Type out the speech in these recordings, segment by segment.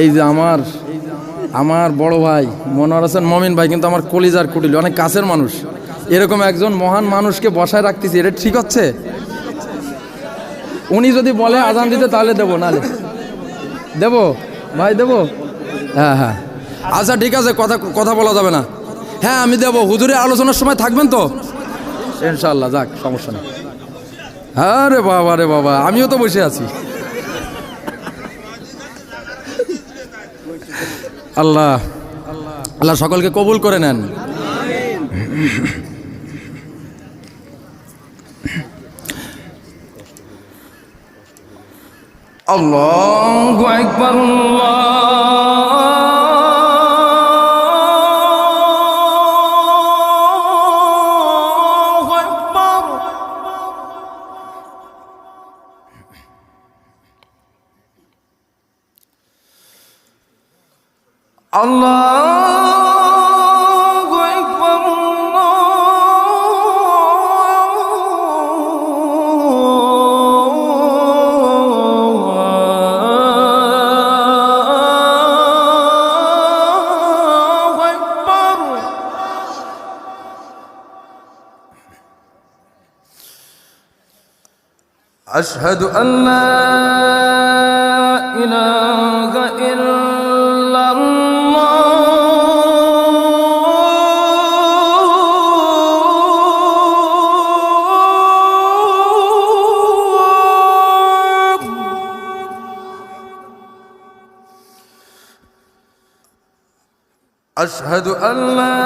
এই যে আমার বড় ভাই মনোয়ার হোসেন মমিন ভাই কিন্তু আমার কলিজার কুটিল, অনেক কাছের মানুষ। এরকম একজন মহান মানুষকে বসায় রাখতেছি, এটা ঠিক হচ্ছে? উনি যদি বলে আজান দিতে তাহলে দেবো, নালে দেবো ভাই, দেবো। হ্যাঁ হ্যাঁ, আচ্ছা ঠিক আছে, কথা বলা যাবে না। হ্যাঁ আমি দেবো, হুজুরের আলোচনার সময় থাকবেন তো ইনশাআল্লাহ। যাক, সমস্যা নেই। আরে বাবা রে বাবা, আমিও তো বসে আছি। আল্লাহ আল্লাহ সকলকে কবুল করে নেন। আল্লাহু আকবার, আল্লাহু আকবার। আল্লাহু আকবার, আল্লাহু আকবার। আশহাদু আল্লা ইলাহা أشهد أن لا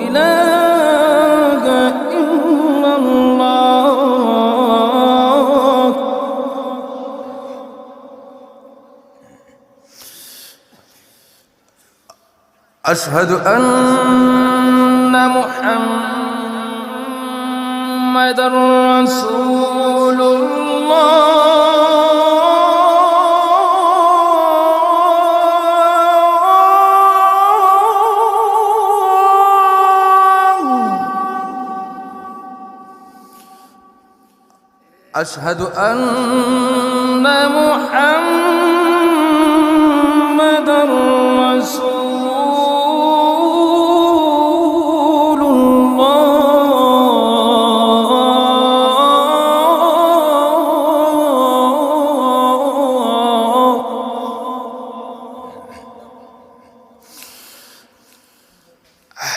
إله إلا الله. أشهد أن محمد رسول الله. أشهد أن محمد